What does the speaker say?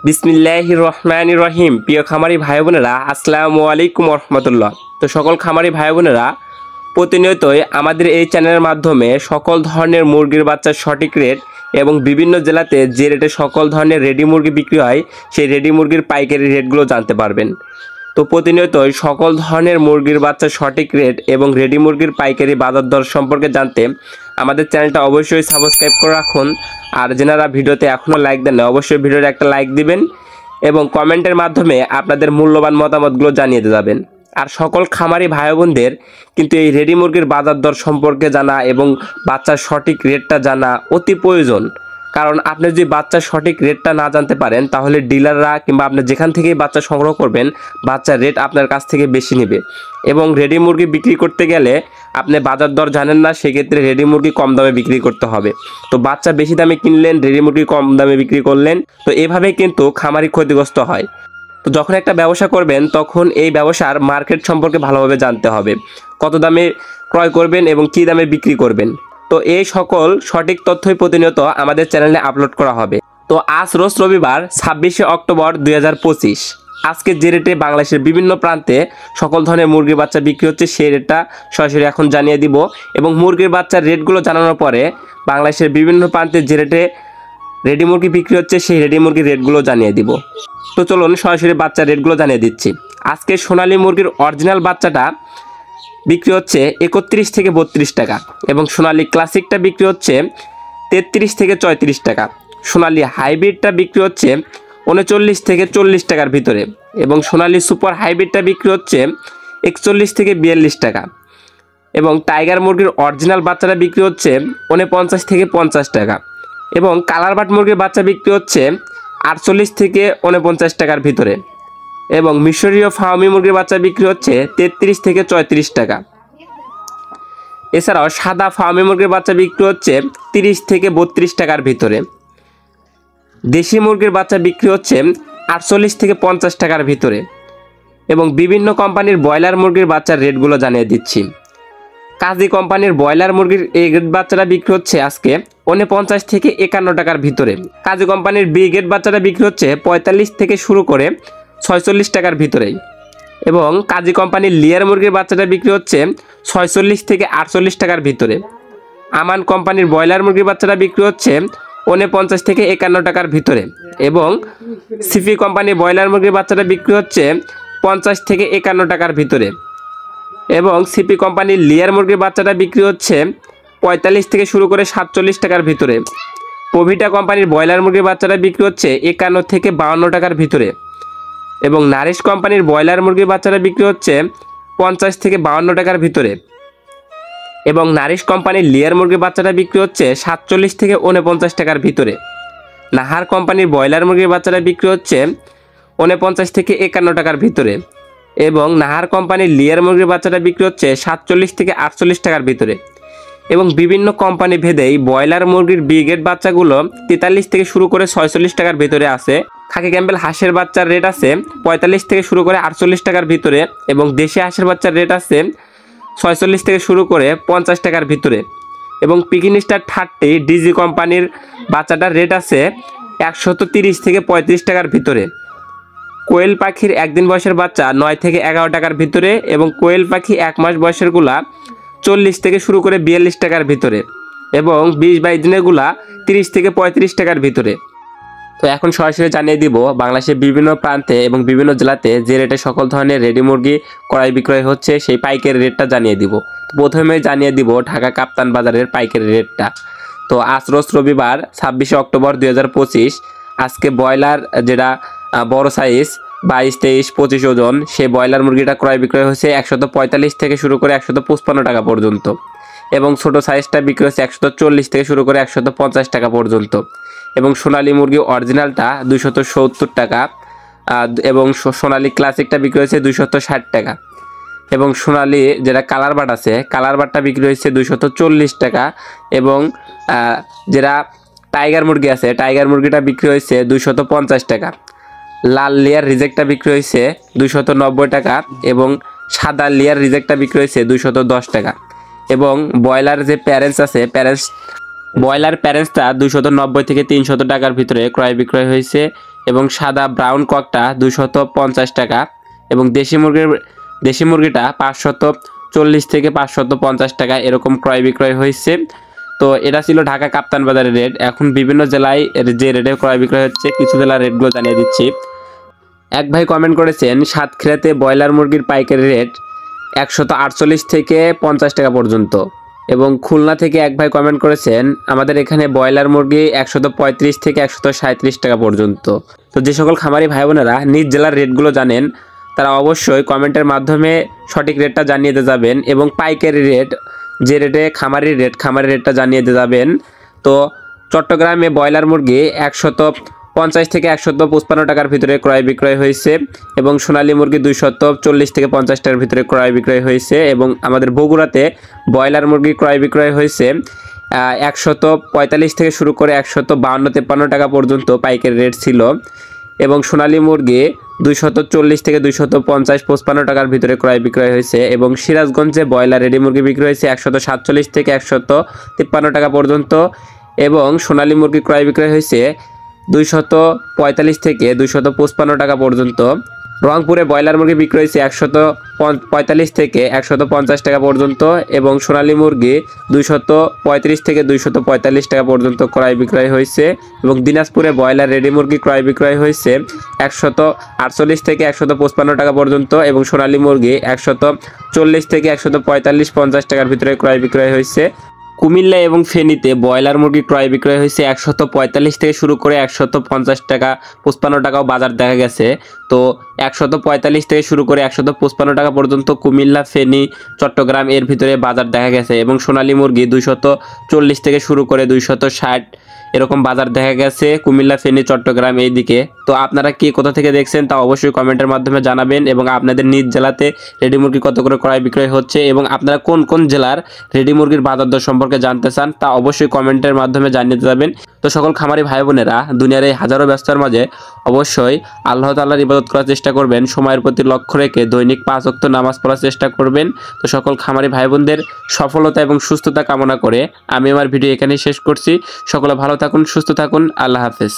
বিসমিল্লাহির রহমানির রহিম। প্রিয় খামারি ভাই বোনেরা, আসসালামু আলাইকুম রহমতুল্লাহ। তো সকল খামারি ভাই বোনেরা, প্রতিনিয়তই আমাদের এই চ্যানেলের মাধ্যমে সকল ধরনের মুরগির বাচ্চার সঠিক রেট এবং বিভিন্ন জেলাতে যে রেটে সকল ধরনের রেডি মুরগি বিক্রি হয় সেই রেডি মুরগির পাইকারি রেটগুলো জানতে পারবেন। তো প্রতিনিয়তই সকল ধরনের মুরগির বাচ্চার সঠিক রেট এবং রেডি মুরগির পাইকারি বাজার দর সম্পর্কে জানতে আমাদের চ্যানেলটা অবশ্যই সাবস্ক্রাইব করে রাখুন। আর যারা ভিডিওতে এখনও লাইক দেন না, অবশ্যই ভিডিওতে একটা লাইক দিবেন এবং কমেন্টের মাধ্যমে আপনাদের মূল্যবান মতামতগুলো জানিয়ে যাবেন। আর সকল খামারি ভাই বোনদের কিন্তু এই রেডি মুরগির বাজার দর সম্পর্কে জানা এবং বাচ্চার সঠিক রেটটা জানা অতি প্রয়োজন। কারণ আপনি যদি বাচ্চার সঠিক রেটটা না জানতে পারেন তাহলে ডিলাররা কিংবা আপনি যেখান থেকেই বাচ্চা সংগ্রহ করবেন বাচ্চার রেট আপনার কাছ থেকে বেশি নেবে। এবং রেডি মুরগি বিক্রি করতে গেলে আপনি বাজার দর জানেন না, সেক্ষেত্রে রেডি মুরগি কম দামে বিক্রি করতে হবে। তো বাচ্চা বেশি দামে কিনলেন, রেডি মুরগি কম দামে বিক্রি করলেন, তো এভাবেই কিন্তু খামারি ক্ষতিগ্রস্ত হয়। তো যখন একটা ব্যবসা করবেন তখন এই ব্যবসার মার্কেট সম্পর্কে ভালোভাবে জানতে হবে, কত দামে ক্রয় করবেন এবং কী দামে বিক্রি করবেন। তো এই সকল সঠিক তথ্যই প্রতিনিয়ত আমাদের চ্যানেলে আপলোড করা হবে। তো আজ রোজ রবিবার 26শে অক্টোবর 2025, আজকে যে রেটে বাংলাদেশের বিভিন্ন প্রান্তে সকল ধরনের মুরগির বাচ্চা বিক্রি হচ্ছে সেই রেটটা সরাসরি এখন জানিয়ে দিব। এবং মুরগির বাচ্চার রেটগুলো জানানোর পরে বাংলাদেশের বিভিন্ন প্রান্তে যে রেটে রেডি মুরগি বিক্রি হচ্ছে সেই রেডি মুরগির রেটগুলো জানিয়ে দিব। তো চলুন সরাসরি বাচ্চার রেটগুলো জানিয়ে দিচ্ছি। আজকে সোনালী মুরগির অরিজিনাল বাচ্চাটা বিক্রি হচ্ছে 31 থেকে 32 টাকা এবং সোনালী ক্লাসিকটা বিক্রি হচ্ছে 33 থেকে 34 টাকা। সোনালী হাইব্রিডটা বিক্রি হচ্ছে 39 থেকে 40 টাকার ভিতরে এবং সোনালী সুপার হাইব্রিডটা বিক্রি হচ্ছে 41 থেকে 42 টাকা। এবং টাইগার মুরগির অরিজিনাল বাচ্চাটা বিক্রি হচ্ছে 49 থেকে 50 টাকা এবং কালার বাট মুরগির বাচ্চা বিক্রি হচ্ছে 48 থেকে 49 টাকার ভিতরে এবং মিশরীয় ফার্মি মুরগির বাচ্চা বিক্রি হচ্ছে 33 থেকে 34 টাকা। এছাড়াও সাদা ফার্মি মুরগির বাচ্চা বিক্রি হচ্ছে 30 থেকে 32 টাকার ভিতরে। দেশি মুরগির বাচ্চা বিক্রি হচ্ছে 48 থেকে 50 টাকার ভিতরে এবং বিভিন্ন কোম্পানির ব্রয়লার মুরগির বাচ্চার রেটগুলো জানিয়ে দিচ্ছি। কাজী কোম্পানির ব্রয়লার মুরগির এই গ্রেড বাচ্চাটা বিক্রি হচ্ছে আজকে 49 থেকে 51 টাকার ভিতরে। কাজী কোম্পানির বি গ্রেড বাচ্চাটা বিক্রি হচ্ছে 45 থেকে শুরু করে 46 টাকার ভিতরেই এবং কাজী কোম্পানির লেয়ার মুরগির বাচ্চাটা বিক্রি হচ্ছে 46 থেকে 48 টাকার ভিতরে। আমান কোম্পানির ব্রয়লার মুরগির বাচ্চাটা বিক্রি হচ্ছে 49 থেকে 51 টাকার ভিতরে এবং সিপি কোম্পানির ব্রয়লার মুরগির বাচ্চাটা বিক্রি হচ্ছে 50 থেকে 51 টাকার ভিতরে এবং সিপি কোম্পানির লেয়ার মুরগির বাচ্চাটা বিক্রি হচ্ছে 45 থেকে শুরু করে 47 টাকার ভিতরে। প্রভিটা কোম্পানির ব্রয়লার মুরগির বাচ্চাটা বিক্রি হচ্ছে 51 থেকে 52 টাকার ভিতরে এবং নারিশ কোম্পানির ব্রয়লার মুরগির বাচ্চাটা বিক্রি হচ্ছে 50 থেকে 52 টাকার ভিতরে এবং নারিশ কোম্পানির লেয়ার মুরগির বাচ্চাটা বিক্রি হচ্ছে 47 থেকে 49 টাকার ভিতরে। নাহার কোম্পানির ব্রয়লার মুরগির বাচ্চাটা বিক্রি হচ্ছে 49 থেকে 51 টাকার ভিতরে এবং নাহার কোম্পানির লেয়ার মুরগির বাচ্চাটা বিক্রি হচ্ছে 47 থেকে 48 টাকার ভিতরে এবং বিভিন্ন কোম্পানি ভেদেই ব্রয়লার মুরগির বি গ্রেড বাচ্চাগুলো 43 থেকে শুরু করে 46 টাকার ভিতরে আছে। খাকি ক্যাম্বেল হাঁসের বাচ্চার রেট আছে 45 থেকে শুরু করে 48 টাকার ভিতরে এবং দেশি হাঁসের বাচ্চার রেট আছে 46 থেকে শুরু করে 50 টাকার ভিতরে এবং পিকিন স্টার 30 ডিজি কোম্পানির বাচ্চাটার রেট আছে 130 থেকে 35 টাকার ভিতরে। কোয়েল পাখির একদিন বয়সের বাচ্চা 9 থেকে 11 টাকার ভিতরে এবং কোয়েল পাখি 1 মাস বয়সেরগুলা 40 থেকে শুরু করে 42 টাকার ভিতরে এবং 20-22 দিনেরগুলা 30 থেকে 35 টাকার ভিতরে। তো এখন সরাসরি জানিয়ে দিব বাংলাদেশের বিভিন্ন প্রান্তে এবং বিভিন্ন জেলাতে যে রেটে সকল ধরনের রেডি মুরগি ক্রয় বিক্রয় হচ্ছে সেই পাইকারি রেটটা জানিয়ে দিব। প্রথমে জানিয়ে দিব ঢাকা কাপ্তান বাজারের পাইকারি রেটটা। তো আজ রোজ রবিবার 26শে অক্টোবর 2025, আজকে ব্রয়লার যেটা বড় সাইজ 22, 23, 25 ওজন সেই ব্রয়লার মুরগিটা ক্রয় বিক্রয় হচ্ছে 145 থেকে শুরু করে 155 টাকা পর্যন্ত এবং ছোটো সাইজটা বিক্রি হচ্ছে 140 থেকে শুরু করে 150 টাকা পর্যন্ত এবং সোনালী মুরগি অরিজিনালটা 270 টাকা এবং সোনালী ক্লাসিকটা বিক্রি হয়েছে 260 টাকা এবং সোনালী যেটা কালার বাট আছে কালার বাটটা বিক্রি হয়েছে 240 টাকা এবং যেটা টাইগার মুরগি আছে টাইগার মুরগিটা বিক্রি হয়েছে 250 টাকা। লাল লেয়ার রিজেক্টটা বিক্রি হয়েছে 290 টাকা এবং সাদা লেয়ার রিজেক্টটা বিক্রি হয়েছে 210 টাকা এবং ব্রয়লার যে প্যারেন্টস আছে ব্রয়লার প্যারেন্টসটা 290 থেকে 300 টাকার ভিতরে ক্রয় বিক্রয় হয়েছে এবং সাদা ব্রাউন ককটা 250 টাকা এবং দেশি মুরগিটা 540 থেকে 550 টাকা এরকম ক্রয় বিক্রয় হয়েছে। তো এটা ছিল ঢাকা কাপ্তান বাজারের রেট। এখন বিভিন্ন জেলায় যে রেটে ক্রয় বিক্রয় হচ্ছে কিছু জেলার রেটগুলো জানিয়ে দিচ্ছি। এক ভাই কমেন্ট করেছেন সাতক্ষীরাতে ব্রয়লার মুরগির পাইকারি রেট 148 থেকে 50 টাকা পর্যন্ত। এবং খুলনা থেকে এক ভাই কমেন্ট করেছেন আমাদের এখানে ব্রয়লার মুরগি 135 থেকে 137 টাকা পর্যন্ত। তো যে সকল খামারি ভাই বোনেরা নিজ জেলার রেটগুলো জানেন তারা অবশ্যই কমেন্টের মাধ্যমে সঠিক রেটটা জানিয়ে দিয়ে যাবেন এবং পাইকারি রেট যে রেটে খামারি রেটটা জানিয়ে দিয়ে যাবেন। তো চট্টগ্রামে ব্রয়লার মুরগি 150 থেকে 155 টাকার ভিতরে ক্রয় বিক্রয় হয়েছে এবং সোনালী মুরগি 240 থেকে 50 টাকার ভিতরে ক্রয় বিক্রয় হয়েছে। এবং আমাদের বগুড়াতে ব্রয়লার মুরগি ক্রয় বিক্রয় হয়েছে 145 থেকে শুরু করে 152-53 টাকা পর্যন্ত পাইকারি রেট ছিল এবং সোনালী মুরগি 240 থেকে 250-55 টাকার ভিতরে ক্রয় বিক্রয় হয়েছে। এবং সিরাজগঞ্জে ব্রয়লার রেডি মুরগি বিক্রয় হয়েছে 147 থেকে 153 টাকা পর্যন্ত এবং সোনালী মুরগি ক্রয় বিক্রয় হয়েছে 245 থেকে 255 টাকা পর্যন্ত। রংপুরে ব্রয়লার মুরগি বিক্রয় হয়েছে 145 থেকে 150 টাকা পর্যন্ত এবং সোনালী মুরগি 235 থেকে 245 টাকা পর্যন্ত ক্রয় বিক্রয় হয়েছে। এবং দিনাজপুরে ব্রয়লার রেডি মুরগি ক্রয় বিক্রয় হয়েছে 148 থেকে 155 টাকা পর্যন্ত এবং সোনালী মুরগি 140 থেকে 145-50 টাকার ভিতরে ক্রয় বিক্রয় হয়েছে। কুমিল্লা এবং ফেনীতে ব্রয়লার মুরগি ক্রয় বিক্রয় হয়েছে 145 থেকে শুরু করে 150 টাকা 55 টাকাও বাজার দেখা গেছে। তো 145 থেকে শুরু করে 155 টাকা পর্যন্ত কুমিল্লা, ফেনী, চট্টগ্রাম এর ভিতরে বাজার দেখা গেছে এবং সোনালী মুরগি 240 থেকে শুরু করে 260 এরকম বাজার দেখা গেছে কুমিল্লা, ফেনী, চট্টগ্রাম এই দিকে। তো আপনারা কি কোথা থেকে দেখছেন তা অবশ্যই কমেন্টের মাধ্যমে জানাবেন এবং আপনাদের নিজ জেলাতে রেডি মুরগি কত করে ক্রয় বিক্রয় হচ্ছে এবং আপনারা কোন কোন জেলার রেডি মুরগির বাজার দর সম্পর্কে জানতে চান তা অবশ্যই কমেন্টের মাধ্যমে জানিয়ে যাবেন। তো সকল খামারি ভাই বোনেরা দুনিয়ার এই হাজারো ব্যস্ততার মাঝে অবশ্যই আল্লাহ তাআলার ইবাদত করার চেষ্টা করবেন, সময়ের প্রতি লক্ষ্য রেখে দৈনিক 5 ওয়াক্ত নামাজ পড়ার চেষ্টা করবেন। তো সকল খামারি ভাই বোনদের সফলতা এবং সুস্থতা কামনা করে আমি আমার ভিডিও এখানেই শেষ করছি। সকলে ভালো থাকুন, সুস্থ থাকুন, আল্লাহ হাফেজ।